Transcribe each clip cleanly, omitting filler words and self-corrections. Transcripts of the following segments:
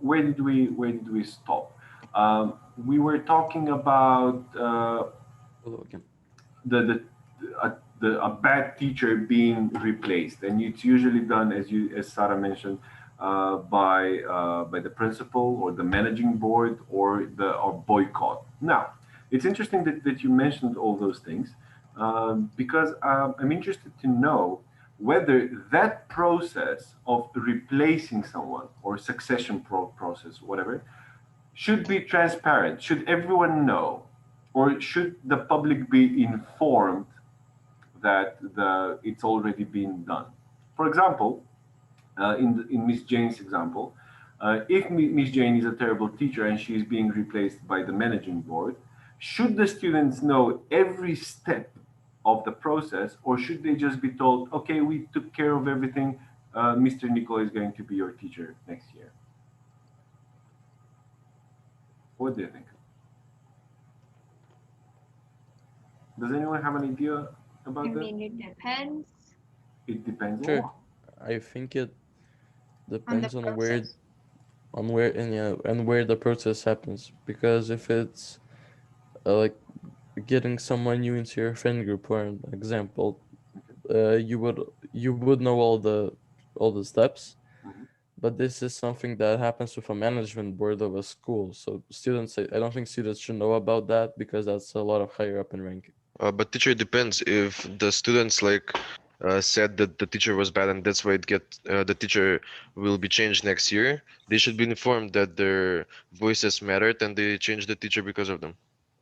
where did we stop? We were talking about Hello again. the a bad teacher being replaced, and it's usually done, as Sarah mentioned, by the principal or the managing board or boycott. Now, it's interesting that you mentioned all those things, because I'm interested to know whether that process of replacing someone or succession process, whatever, should be transparent. Should everyone know, or should the public be informed that it's already been done? For example, in Miss Jane's example, if Miss Jane is a terrible teacher and she is being replaced by the managing board, should the students know every step of the process, or should they just be told, okay, we took care of everything, Mr. Nicola is going to be your teacher next year? What do you think? Does anyone have an idea I about that? mean, it depends It depends on Sure. what. I think it on the depends on process. where and where the process happens. Because if it's like getting someone new into your friend group, for an example, you would know all the steps. Mhm. But this is something that happens with a management board of a school. So students, I don't think students should know about that because that's a lot of higher up in ranking. But teacher, it depends. If the students like said that the teacher was bad and that's why the teacher will be changed next year, they should be informed that their voices mattered and they changed the teacher because of them.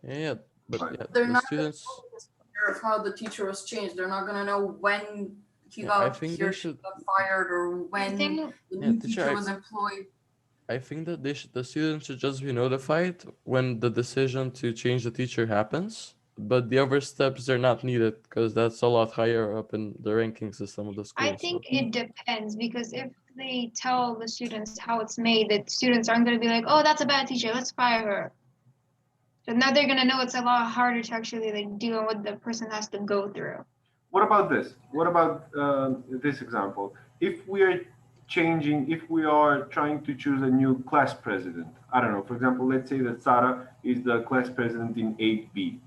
Yeah, but Right. yeah, They're the not students. aware of how the teacher was changed. They're not gonna know when I think he they or she should. got fired or I when think the Yeah, new teacher. teacher was employed. I think that the students should just be notified when the decision to change the teacher happens. But the other steps are not needed because that's a lot higher up in the ranking system of the I school. think So it depends, because if they tell the students how it's made, that students aren't going to be like, oh, that's a bad teacher, let's fire her. So now they're going to know it's a lot harder to actually like deal with what the person has to go through. What about this? What about this example? If we are trying to choose a new class president, I don't know, for example, let's say that Sarah is the class president in 8B.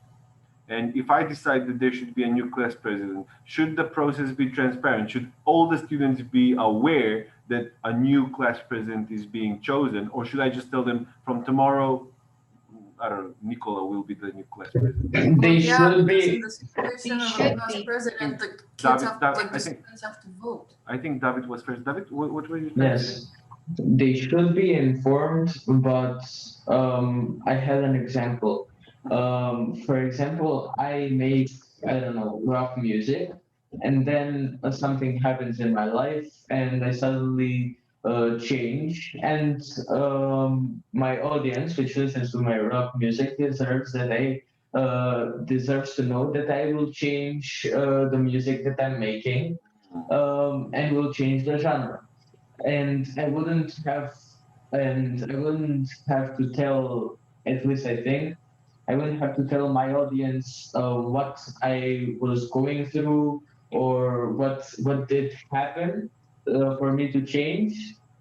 And if I decide that there should be a new class president, should the process be transparent? Should all the students be aware that a new class president is being chosen? Or should I just tell them from tomorrow, I don't know, Nicola will be the new class president? Well, They yeah, should because in be. the situation They of a should class be. president, the kids David, have David, like I the think students have to vote. I think David was first. David, what were you trying to say? Yes, they should be informed, but I had an example. For example, I make, I don't know, rock music, and then something happens in my life, and I suddenly change, and my audience, which listens to my rock music, deserves to know that I will change the music that I'm making, and will change the genre, and I wouldn't have to tell, at least I think, I wouldn't have to tell my audience what I was going through or what did happen for me to change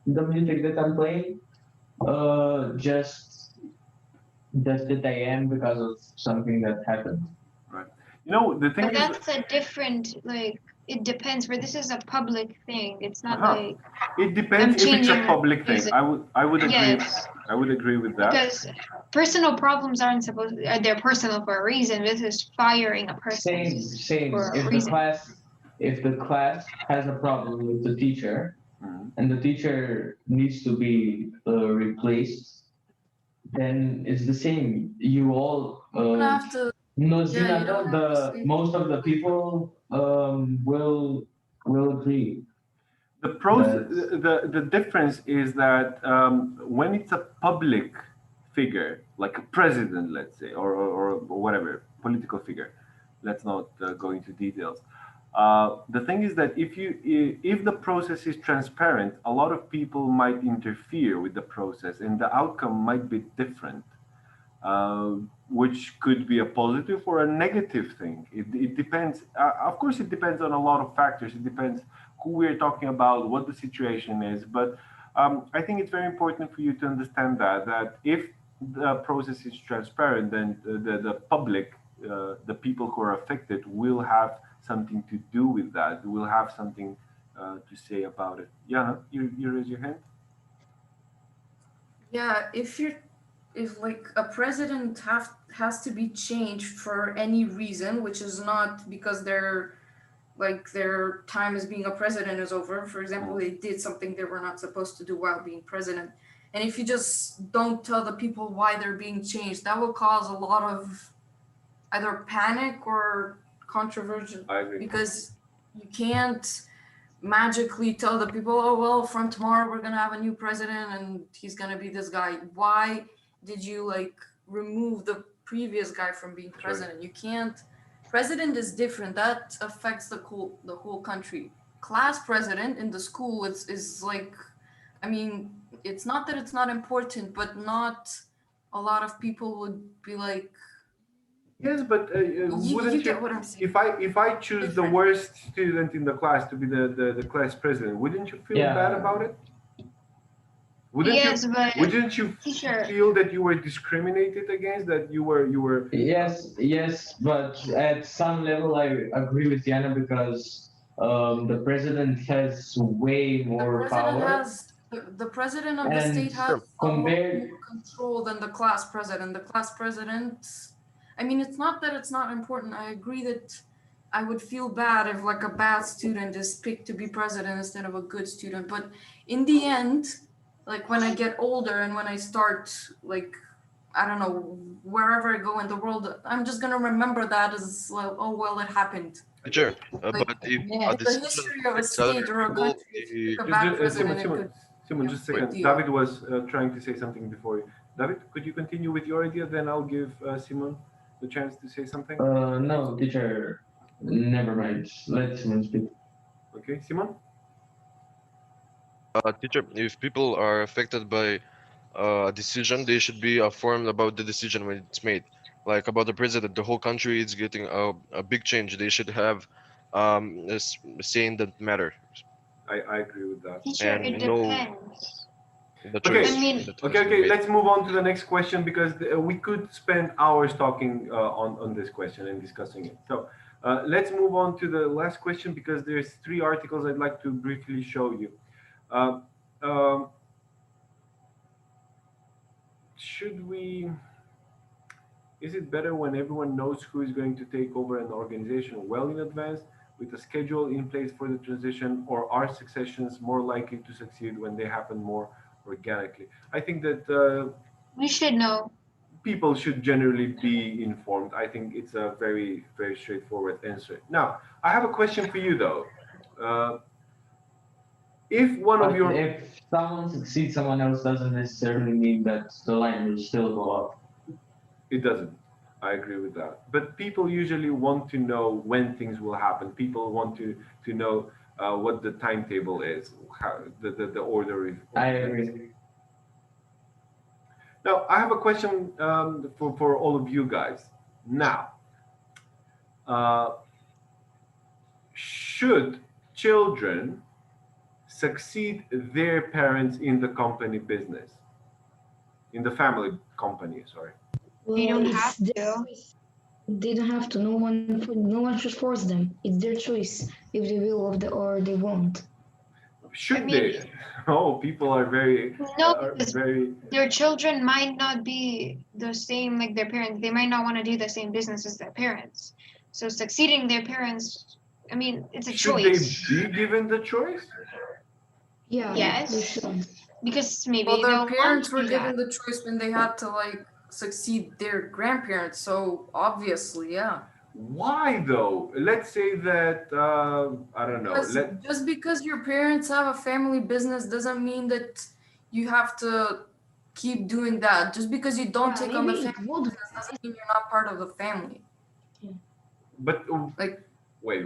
the music that I'm playing. Just that I am because of something that happened. Right. You know, the thing But is, that's a different, like, it depends. Where this is a public thing, it's not uh-huh. like It depends I'm if it's a changing public thing. music. I would agree. Yes, I would agree with that. because personal problems aren't supposed. They're personal for a reason. This is firing a person Same. for a reason. If the class has a problem with the teacher, Mhm. and the teacher needs to be replaced, then it's the same. You all You're gonna have to, no, yeah, you no, don't have to the say. most of the people will agree The pros, that the difference is that when it's a public figure, like a president, let's say, or whatever political figure, let's not go into details. The thing is that if the process is transparent, a lot of people might interfere with the process, and the outcome might be different, uh, which could be a positive or a negative thing. It depends. Of course, it depends on a lot of factors. It depends who we're talking about, what the situation is. But I think it's very important for you to understand that if the process is transparent, then the public, the people who are affected, will have something to do with that. Will have something to say about it. Yeah, you raise your hand. Yeah, if like a president has to be changed for any reason, which is not because their time as being a president is over. For example, they did something they were not supposed to do while being president. And if you just don't tell the people why they're being changed, that will cause a lot of either panic or controversy, I agree. because you can't magically tell the people, oh well, from tomorrow we're gonna have a new president and he's gonna be this guy. Why did you like remove the previous guy from being That's right. president? You can't. President is different. That affects the whole country. Class president in the school is like, I mean, it's not that it's not important, but not a lot of people would be like, Yes, but you wouldn't get you? what I'm saying. If I choose the Different. worst student in the class to be the class president, wouldn't you feel bad Yeah. about it? Wouldn't Yes, you? but Wouldn't you teacher, feel that you were discriminated against? That you were? Yes, but at some level, I agree with Yana because the president has way The more president power, has the president of the and state has Sure. a lot compared, more control than the class president. The class president, I mean, it's not that it's not important. I agree that I would feel bad if like a bad student is picked to be president instead of a good student. But in the end, like when I get older and when I start like, I don't know, wherever I go in the world, I'm just gonna remember that as like, oh well, it happened. Teacher, Like but if yeah, a in the decision history of a affects other state or a people, country, if you pick a Just, bad Simon, president, it Simon, could Simon, be a just a big second. deal. David was trying to say something before you. David, could you continue with your idea? Then I'll give Simon the chance to say something. no, teacher, never mind. Let him speak. Okay, Simon. teacher, if people are affected by a decision, they should be informed about the decision when it's made. Like about the president, the whole country is getting a big change. They should have a say in that matter I agree with that. teacher, and it know depends. the Okay. choice I mean, that Okay, has been okay. made. Let's move on to the next question because we could spend hours talking on this question and discussing it. So let's move on to the last question because there's 3 articles I'd like to briefly show you. Uh, um, should we? Is it better when everyone knows who is going to take over an organization well in advance, with a schedule in place for the transition, or are successions more likely to succeed when they happen more organically? I think that we should know. people should generally be informed. I think it's a very, very straightforward answer. Now, I have a question for you though. Uh, if one of But your, if someone succeeds, someone else doesn't necessarily mean that the line will still go up. it doesn't. I agree with that. But people usually want to know when things will happen. People want to know what the timetable is, how the order is. I agree. Now, I have a question for all of you guys. Now, uh, should children succeed their parents in the company business, in the family company? Sorry. They don't Well, have it's their to. choice. They don't have to. No one should force them. It's their choice if they will or they won't. Should I mean, they? Oh, people are very, no, are because very. their children might not be the same like their parents. They might not want to do the same business as their parents. So succeeding their parents, I mean, it's a Should they choice. be given the choice? Yeah, they Yes, should. because maybe Well, their they'll want parents to were do given that. the choice when they had to like succeed their grandparents. So obviously, yeah. Why though? Let's say that I don't know. Because just because your parents have a family business doesn't mean that you have to keep doing that. Just because you don't take on the Maybe it family would. business doesn't mean you're not part of the family. But Like, wait.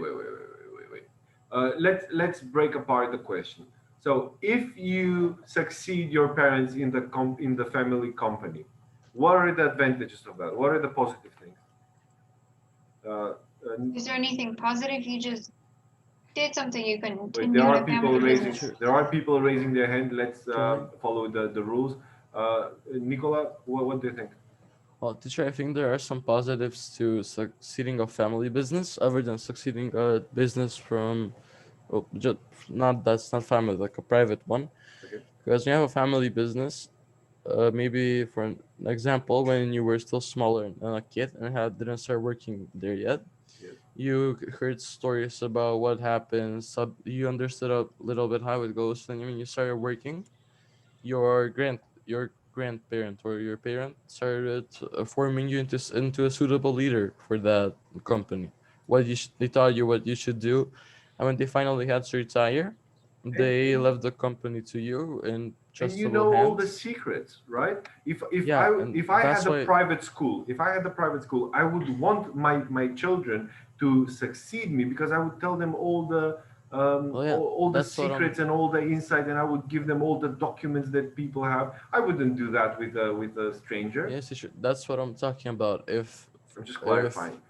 Let's break apart the question. So, if you succeed your parents in the family company, what are the advantages of that? What are the positive things? Uh, Is there anything positive? You just did something, you Wait, continue the family business. there are people raising their hand. Let's Teacher, follow the rules. Nicola, what do you think? well, teacher, I think there are some positives to succeeding a family business other than succeeding a business from, well, just not that's not family, like a private one. Okay. Because when you have a family business, maybe for an example, when you were still smaller and a kid and didn't start working there yet, Yes. you heard stories about what happens. You understood a little bit how it goes, and when you started working, your grandparent or your parent started forming you into a suitable leader for that company. They taught you what you should do, and when they finally had to retire, they And left the company to you in you trustable know all the hands. secrets, right? Yeah, and If I that's had a why. private school, I would want my children to succeed me, because I would tell them Well, yeah, all the that's what I'm. secrets and all the insight, and I would give them all the documents that people have. I wouldn't do that with a stranger. Yes, that's what I'm talking about. I'm just If clarifying.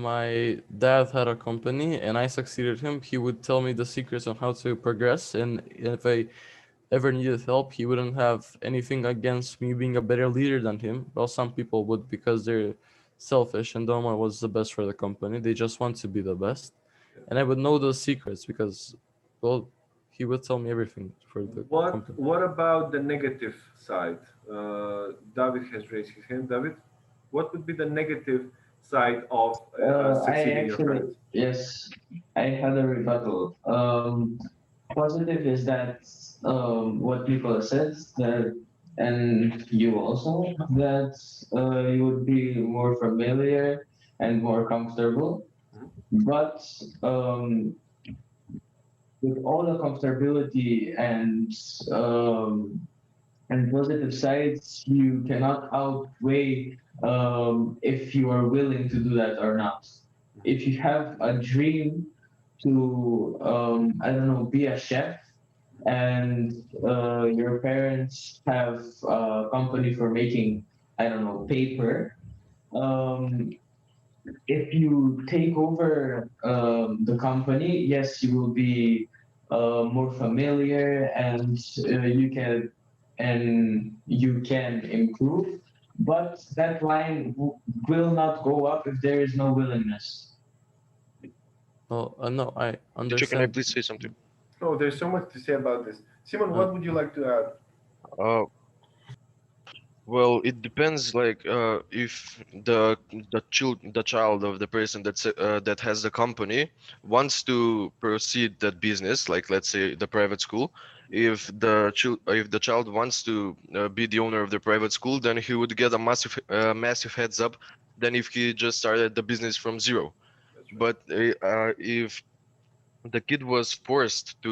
my dad had a company and I succeeded him, he would tell me the secrets on how to progress. And if I ever needed help, he wouldn't have anything against me being a better leader than him. Well, some people would because they're selfish and don't want what's the best for the company. They just want to be the best. And I would know those secrets because, well, he would tell me everything for the company. What about the negative side? David has raised his hand. David, what would be the negative side of I succeeding your actually, parents? yes, I had a rebuttal. Positive is that what Nicola says that, and you also, that you would be more familiar and more comfortable. Mhm. But with all the comfortability and positive sides, you cannot outweigh if you are willing to do that or not. If you have a dream to, I don't know, be a chef, and your parents have a company for making, I don't know, paper. Um, if you take over the company, yes, you will be more familiar, and you can improve. But that line will not go up if there is no willingness. Well, no, I Teacher, can I understand. please say something? Oh, there's so much to say about this. Simon, Uh, what would you like to add? Uh, well, it depends. Like, if the child of the person that has the company wants to proceed that business, like let's say the private school, if the child wants to be the owner of the private school, then he would get a massive heads up than if he just started the business from zero. That's right. But if the kid was forced to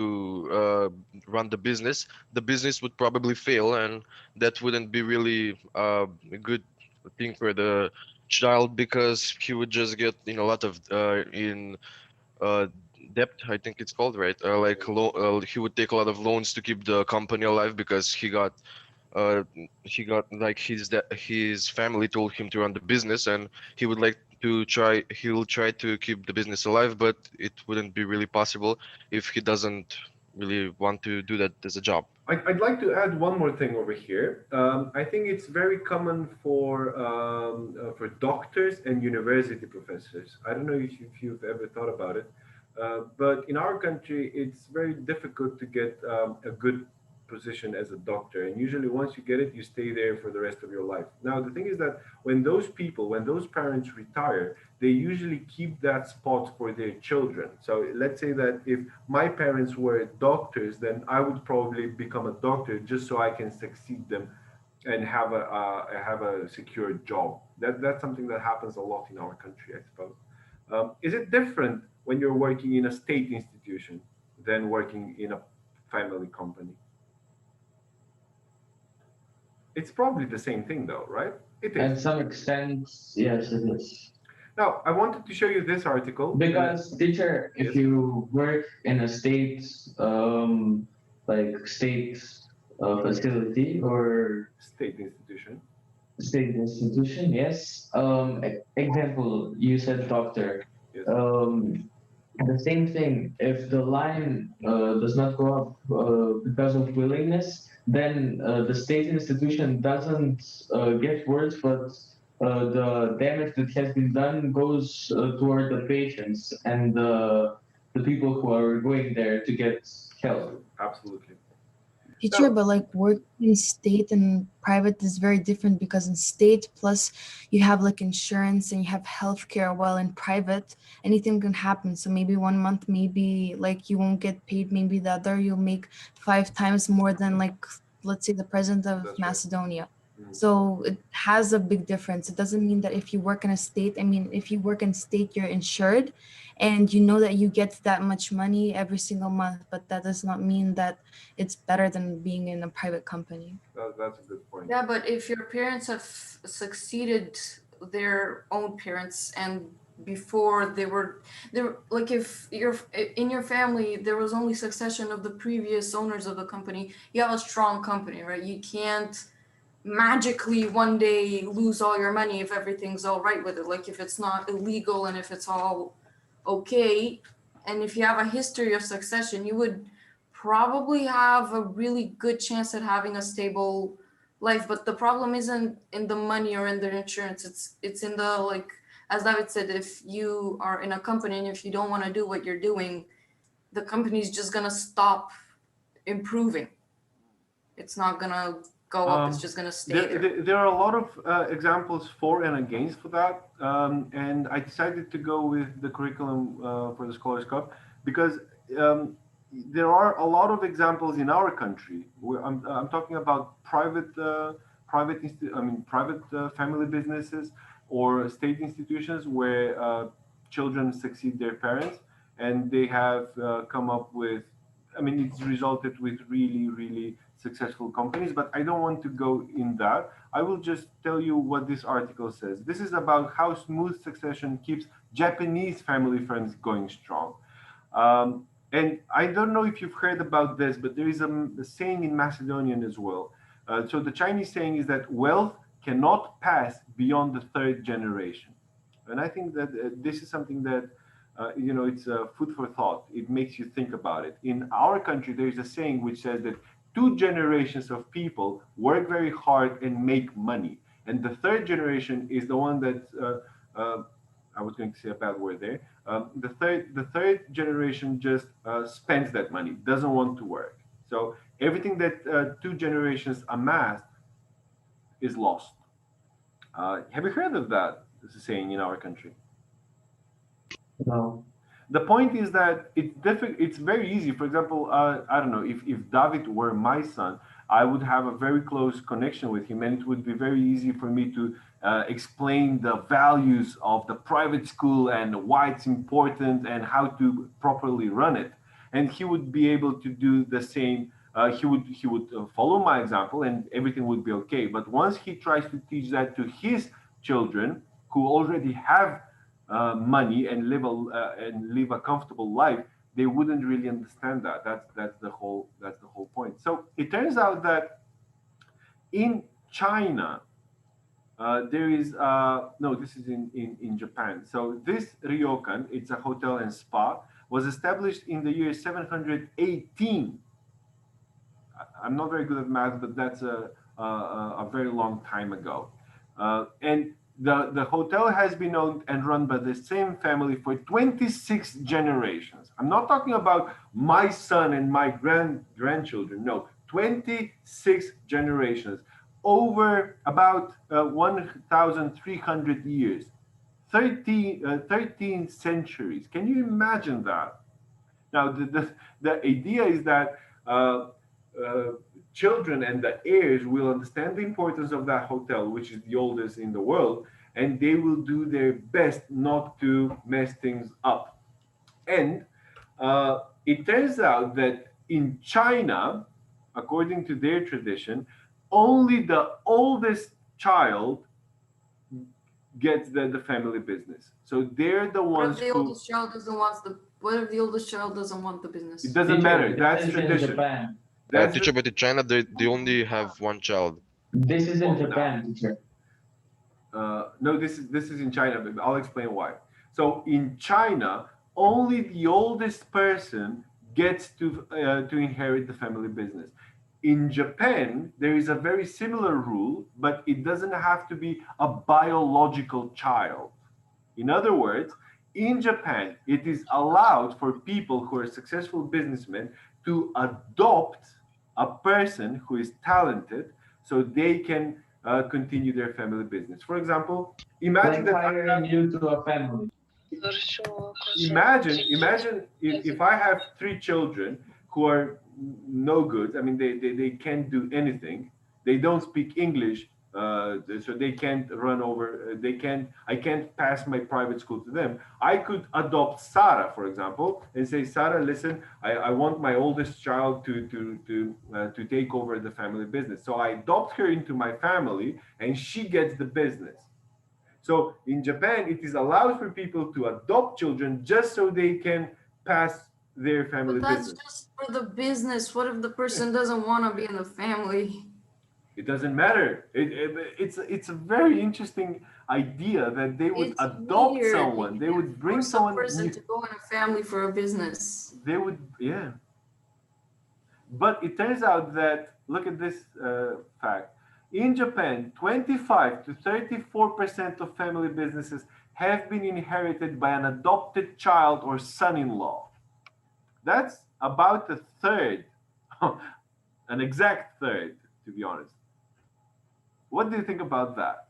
run the business would probably fail, and that wouldn't be really a good thing for the child because he would just get in a lot of in uh, debt. I think it's called, right? He would take a lot of loans to keep the company alive because uh, he got like his family told him to run the business, and he would like to try he'll try to keep the business alive, but it wouldn't be really possible if he doesn't really want to do that as a job. I'd like to add one more thing over here. I think it's very common for doctors and university professors. I don't know if you've ever thought about it, but in our country, it's very difficult to get a good position as a doctor. And usually, once you get it, you stay there for the rest of your life. Now, the thing is that when those parents retire, they usually keep that spot for their children. So let's say that if my parents were doctors, then I would probably become a doctor just so I can succeed them and have a secure job. That's something that happens a lot in our country, I suppose. Is it different when you're working in a state institution than working in a family company? It's probably the same thing, though, right? It is. At some extent, yes, it is. Now, I wanted to show you this article. Because teacher, if Yes, you work in a state, like state facility or state institution. state institution, yes. Example, you said doctor. Yes. Um, The same thing, if the line does not go up because of willingness, then the state institution doesn't get worse, but the damage that has been done goes toward the patients and the people who are going there to get help. Absolutely. Teacher, So but like work in state and private is very different because in state plus you have like insurance and you have healthcare, while in private anything can happen. So maybe one month maybe like you won't get paid, maybe the other you'll make 5 times more than like let's say the president of that's right. Macedonia. Mhm. So it has a big difference. It doesn't mean that if you work in a state, I mean if you work in state you're insured and you know that you get that much money every single month, but that does not mean that it's better than being in a private company. That's a good point. Yeah, but if your parents have succeeded their own parents and before they were there, like if you're in your family there was only succession of the previous owners of the company, you have a strong company, right? You can't magically one day lose all your money if everything's all right with it, like if it's not illegal and if it's all okay. And if you have a history of succession, you would probably have a really good chance at having a stable life. But the problem isn't in the money or in the insurance, it's in the, like as David said, if you are in a company and if you don't want to do what you're doing, the company's just gonna stop improving. It's not gonna go up, it's just gonna stay there. There are a lot of examples for and against for that, and I decided to go with the curriculum for the Scholars Cup because um, there are a lot of examples in our country. Where I'm talking about private family businesses or state institutions where children succeed their parents, and they have come up with. I mean, it's resulted with really, really successful companies, but I don't want to go in that. I will just tell you what this article says. This is about how smooth succession keeps Japanese family friends going strong. And I don't know if you've heard about this, but there is a saying in Macedonian as well. So the Chinese saying is that wealth cannot pass beyond the third generation. And I think that this is something that it's food for thought. It makes you think about it. In our country, there is a saying which says that two generations of people work very hard and make money, and the third generation is the one that I was going to say a bad word there. The third generation just spends that money, doesn't want to work. So everything that two generations amassed is lost. Have you heard of that? This is saying in our country. No. The point is that it's very easy. For example, I don't know, if David were my son, I would have a very close connection with him, and it would be very easy for me to explain the values of the private school and why it's important and how to properly run it. And he would be able to do the same. He would follow my example, and everything would be okay. But once he tries to teach that to his children, who already have money and live a comfortable life, they wouldn't really understand that. That's the whole point. So it turns out that in China, there is no. This is in Japan. So this ryokan, it's a hotel and spa, was established in the year 718. I'm not very good at math, but that's a very long time ago. And the hotel has been owned and run by the same family for 26 generations. I'm not talking about my son and my grandchildren. No, 26 generations over about 1,300 years, 13 centuries. Can you imagine that? Now, the idea is that uh, children and the heirs will understand the importance of that hotel, which is the oldest in the world, and they will do their best not to mess things up. And it turns out that in China, according to their tradition, only the oldest child gets the family business. So they're the What if ones the who. oldest child doesn't want the what if the oldest child doesn't want the It business? doesn't Teacher, matter. That's this is in tradition. Japan. That's Teacher, but in China, they only have one child. This is in well, Japan, teacher. no. This is in China. But I'll explain why. So in China, only the oldest person gets to inherit the family business. In Japan, there is a very similar rule, but it doesn't have to be a biological child. In other words, in Japan, it is allowed for people who are successful businessmen to adopt a person who is talented so they can continue their family business. For example, imagine Like that I have hiring you to a family. imagine if I have three children who are no good. I mean, they can't do anything. They don't speak English, so they can't run over. They can't. I can't pass my private school to them. I could adopt Sarah, for example, and say, Sarah, listen, I want my oldest child to take over the family business. So I adopt her into my family, and she gets the business. So in Japan, it is allowed for people to adopt children just so they can pass their family But that's business. just for the business. What if the person doesn't want to be in the family? It doesn't matter. It's a very interesting idea that they would It's adopt weird. someone. You They can't would bring force a someone person new. to go in a family for a business. They would, yeah. But it turns out that, look at this fact. In Japan, 25 to 34% of family businesses have been inherited by an adopted child or son in law. That's about a third, an exact third, to be honest. What do you think about that?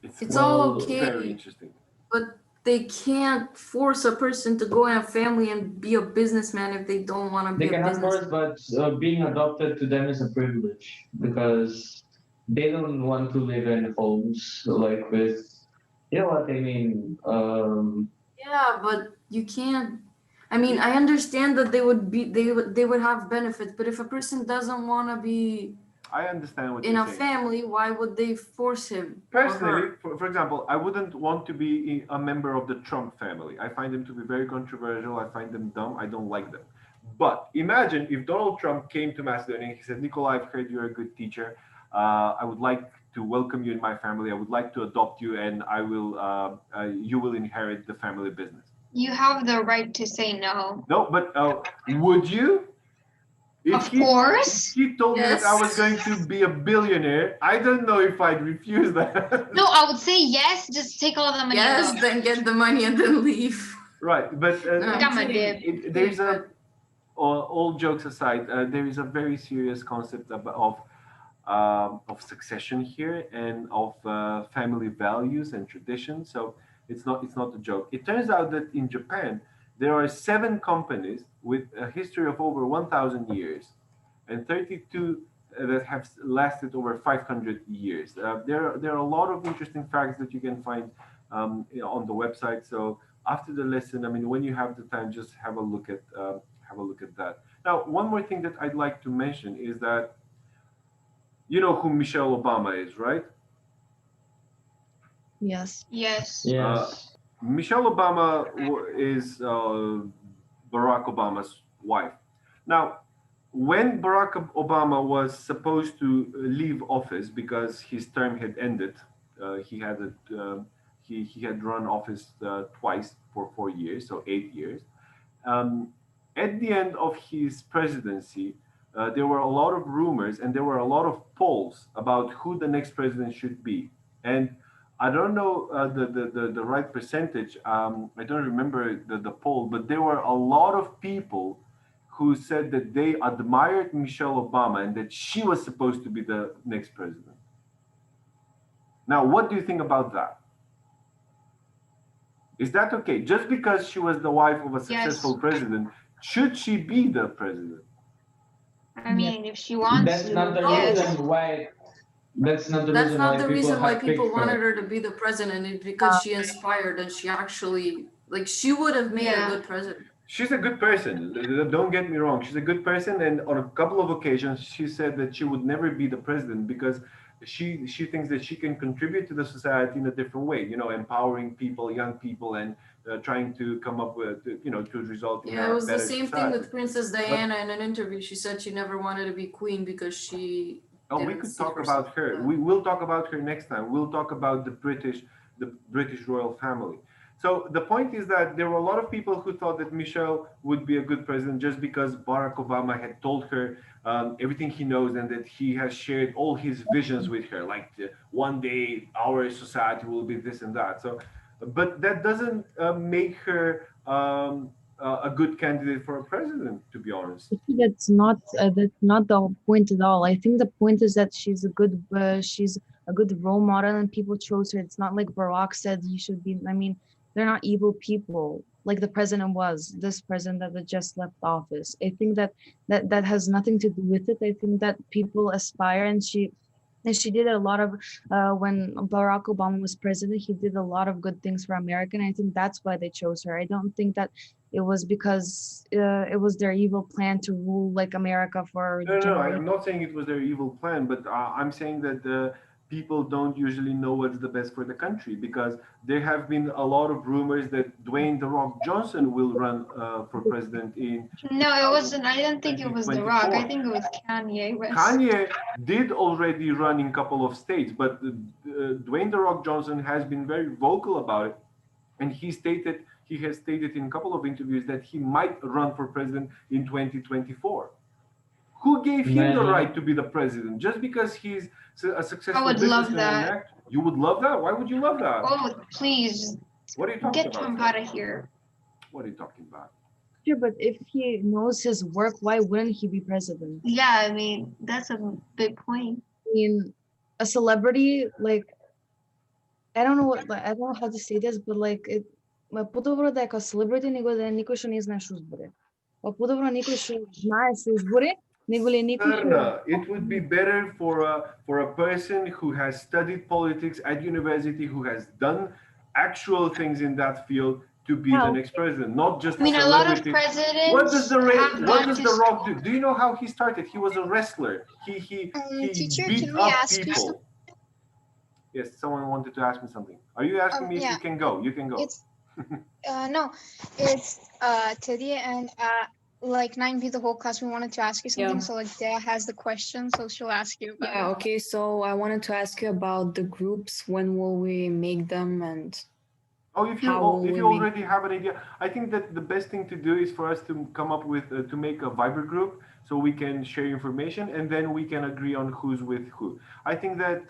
It's all Well, Very okay, interesting. but they can't force a person to go in a family and be a businessman if they don't want to they be a cannot business. force, but being adopted to them is a privilege because they don't want to live in homes like with, you know what I mean? Yeah, but you can't. I mean, I understand that they would have benefits, but if a person doesn't want to be I understand what in you're a saying. family, why would they force him or Personally, her? for example, I wouldn't want to be a member of the Trump family. I find them to be very controversial. I find them dumb. I don't like them. But imagine if Donald Trump came to Macedonia and he said, Nikolai, I've heard you're a good teacher. I would like to welcome you in my family. I would like to adopt you, and you will inherit the family business. You have the right to say no. No, but would you? Of course. He told me that I was Yes. going to be a billionaire, I don't know if I'd refuse that. No, I would say yes. Just take all the money and Yes, go. then get the money and then leave. Right, but No, I'm Gamma kidding. dip. there is a all jokes aside, there is a very serious concept of succession here and of family values and traditions. So it's not a joke. It turns out that in Japan there are 7 companies with a history of over 1,000 years, and 32 that have lasted over 500 years. There are a lot of interesting facts that you can find on the website. So after the lesson, I mean, when you have the time, just have a look at that. Now, one more thing that I'd like to mention is that you know who Michelle Obama is, right? Yes. Yes. yes. Michelle Obama is Barack Obama's wife. Now, when Barack Obama was supposed to leave office because his term had ended, he had run office twice for 4 years, so 8 years. Um, at the end of his presidency, there were a lot of rumors and there were a lot of polls about who the next president should be. And I don't know the right percentage. I don't remember the poll, but there were a lot of people who said that they admired Michelle Obama and that she was supposed to be the next president. Now, what do you think about that? Is that okay? Just because she was the wife of a successful president, should she be the president? I mean, if she wants That's not to, the yes. reason why. That's not the That's reason not why the people reason why have people picked wanted her. her to be the president. It's because she inspired and she actually, like, she would have made a Yeah. good president. She's a good person. Don't get me wrong. She's a good person, and on a couple of occasions, she said that she would never be the president because she thinks that she can contribute to the society in a different way. You know, empowering people, young people, and trying to come up with, to result in Yeah, it a was the better same thing society. with Princess Diana in an interview. She said she never wanted to be queen because she Oh, we didn't could see talk herself about her. as We will talk about her next time. We'll talk about the British the British royal family. So the point is that there were a lot of people who thought that Michelle would be a good president just because Barack Obama had told her everything he knows and that he has shared all his visions with her, like one day our society will be this and that. So, but that doesn't make her a good candidate for a president, to be honest. I think that's not the point at all. I think the point is that she's a good role model and people chose her. It's not like Barack said you should be. I mean, they're not evil people like the president was. This president that just left office. I think that has nothing to do with it. I think that people aspire, and she did a lot of when Barack Obama was president. He did a lot of good things for America, and I think that's why they chose her. I don't think that it was because it was their evil plan to rule like America for No, no, no. generations. I'm not saying it was their evil plan, but I'm saying that people don't usually know what's the best for the country because there have been a lot of rumors that Dwayne The Rock Johnson will run for president in No, it wasn't. I didn't think it was The Rock. I 2024. think it was Kanye West. Kanye did already run in a couple of states, but Dwayne The Rock Johnson has been very vocal about it, and he has stated in a couple of interviews that he might run for president in 2024. Who gave him the Man, right to be the president? Just because he's a I successful would love businessman and that. actor? You would love that? Why would you love that? Oh, please What are you talking get about? Trump out of here. What are you talking about? Sure, but if he knows his work, why wouldn't he be president? Yeah, I mean, that's a big point. I mean, a celebrity like I don't know I don't know how to say this, but like it по-добро да е како celebrity него да е никој што не знае што збори. Па по-добро никој што знае што збори, него ли е никој што It would be better for a person who has studied politics at university, who has done actual things in that field, to be the How? next president, not just I a mean, a lot of celebrity. presidents have What gone does to The Rock school. do? Do you know how he started? He was a wrestler. He Teacher, beat can we up ask you people. something? Yes, someone wanted to ask me something. Are you asking me if Yeah. you can go? You can go. It's no, it's Teddy and like 9B, the whole class. We wanted to ask you something. Yeah. So like Dea has the question, so she'll ask you about Yeah, it. okay. So I wanted to ask you about the groups. When will we make them? And Oh, if how will you we make- already have an idea, I think that the best thing to do is for us to come up with to make a Viber group so we can share information and then we can agree on who's with who. I think that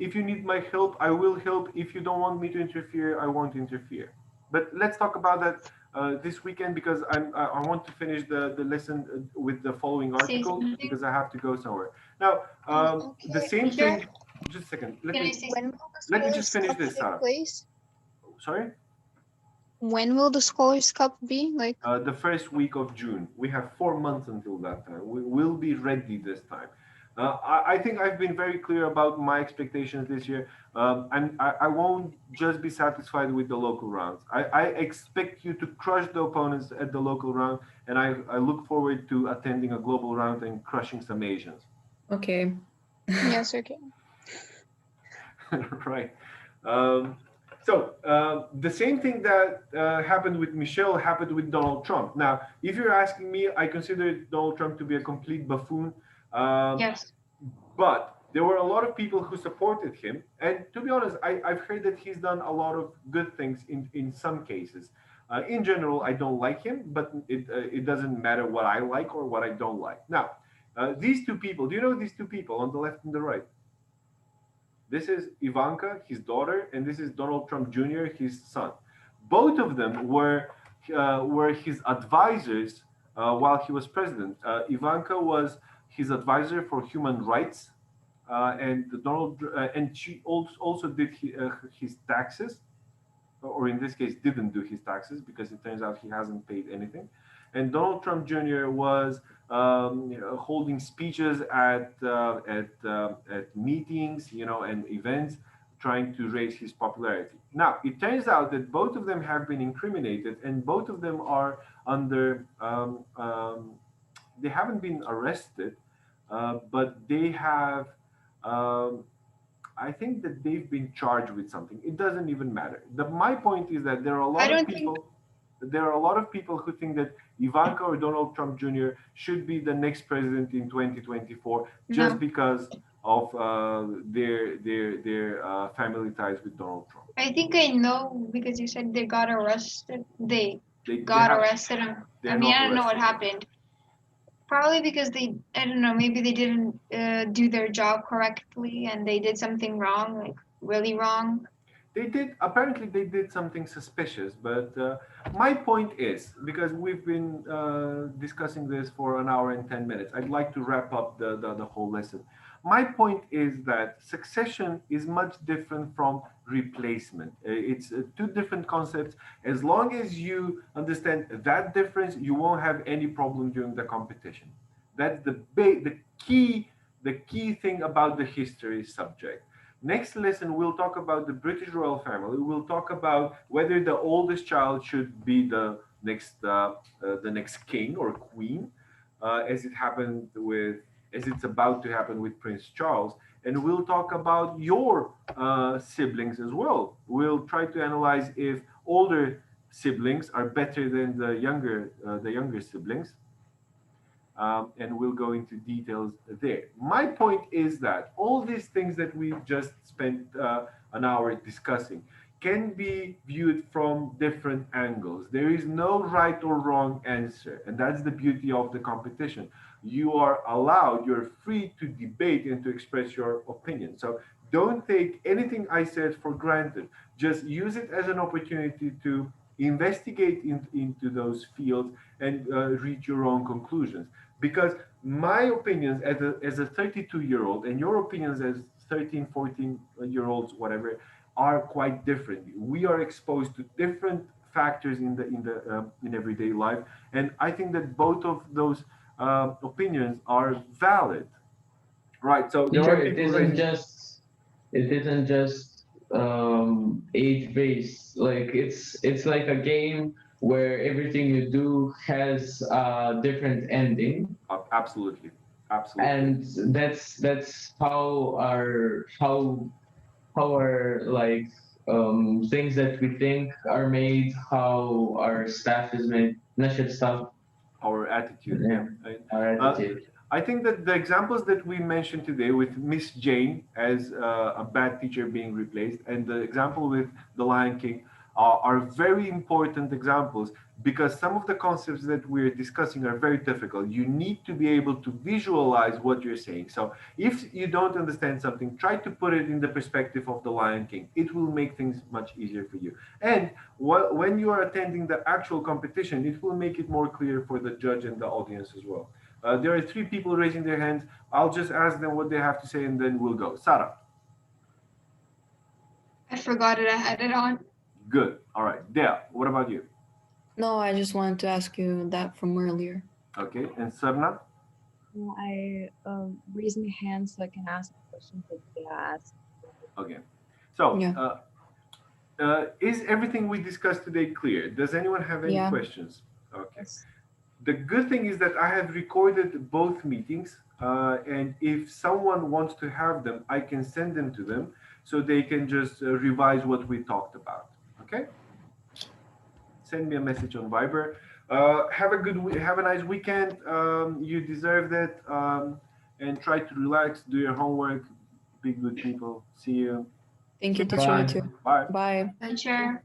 if you need my help, I will help. If you don't want me to interfere, I won't interfere. But let's talk about that this weekend because I want to finish the lesson with the following article something? because I have to go somewhere. Now, the Okay, same teacher? thing. Just a second. Can I say When will the Let me just Scholars finish Cup this, take Sarah. place? Sorry. When will the Scholars Cup be? Like, The first week of June. We have 4 months until that time. We will be ready this time. I think I've been very clear about my expectations this year. I won't just be satisfied with the local rounds. I expect you to crush the opponents at the local round, and I look forward to attending a global round and crushing some Asians. Okay. yes, okay. Right. The same thing that happened with Michelle happened with Donald Trump. Now, if you're asking me, I consider Donald Trump to be a complete buffoon. Yes. But there were a lot of people who supported him. And to be honest, I've heard that he's done a lot of good things in some cases. In general, I don't like him, but it doesn't matter what I like or what I don't like. Now, these two people, do you know these two people on the left and the right? This is Ivanka, his daughter, and this is Donald Trump Jr., his son. Both of them were his advisors while he was president. Ivanka was his advisor for human rights, and and she also did his taxes, or in this case, didn't do his taxes because it turns out he hasn't paid anything. And Donald Trump Jr. was holding speeches at meetings, and events, trying to raise his popularity. Now, it turns out that both of them have been incriminated, and both of them are under. They haven't been arrested, but they have. I think that they've been charged with something. It doesn't even matter. My point is that there are a lot of people. There are a lot of people who think that Ivanka or Donald Trump Jr. should be the next president in 2024 just No. because of their family ties with Donald Trump. I think I know because you said they got arrested. They They got have, arrested. they're I mean, not I don't know what arrested. happened. Probably because they, I don't know, maybe they didn't do their job correctly and they did something wrong, like really wrong. They did, apparently they did something suspicious, but my point is, because we've been discussing this for an hour and 10 minutes, I'd like to wrap up the whole lesson. My point is that succession is much different from replacement. It's two different concepts. As long as you understand that difference, you won't have any problem during the competition. That's the key thing about the history subject. Next lesson, we'll talk about the British royal family. We'll talk about whether the oldest child should be the next king or queen, as it happened with, as it's about to happen with Prince Charles. And we'll talk about your siblings as well. We'll try to analyze if older siblings are better than the younger siblings, and we'll go into details there. My point is that all these things that we've just spent an hour discussing can be viewed from different angles. There is no right or wrong answer, and that's the beauty of the competition. You are allowed, you're free to debate and to express your opinion. So don't take anything I said for granted. Just use it as an opportunity to investigate into those fields and reach your own conclusions, because my opinions as a 32-year-old and your opinions as 13, 14 year olds, whatever, are quite different. We are exposed to different factors in everyday life, and I think that both of those opinions are valid, right? So there Teacher, are people raising. it isn't just age based. Like it's like a game where everything you do has a different ending, Absolutely, absolutely. and that's how our like things that we think are made, how our staff is made, not just stuff, Our attitude, yeah. yeah, our attitude. I think that the examples that we mentioned today with Miss Jane as a bad teacher being replaced, and the example with The Lion King are very important examples, because some of the concepts that we're discussing are very difficult. You need to be able to visualize what you're saying. So if you don't understand something, try to put it in the perspective of The Lion King. It will make things much easier for you. And when you are attending the actual competition, it will make it more clear for the judge and the audience as well. There are three people raising their hands. I'll just ask them what they have to say and then we'll go. Sarah. I forgot it. I had it on. Good. All right. Dea, what about you? No, I just wanted to ask you that from earlier. Okay. And Sarna? No, I raised my hand so I can ask the question that they asked. Okay. So, Yeah. is everything we discussed today clear? Does anyone have any Yeah. questions? Okay. Yes. The good thing is that I have recorded both meetings, and if someone wants to have them, I can send them to them so they can just revise what we talked about. Okay? Send me a message on Viber. Have a nice weekend. You deserve that. And try to relax, do your homework, be good people. See you. Thank you, teacher. Bye. You too. Bye. Bye. Teacher.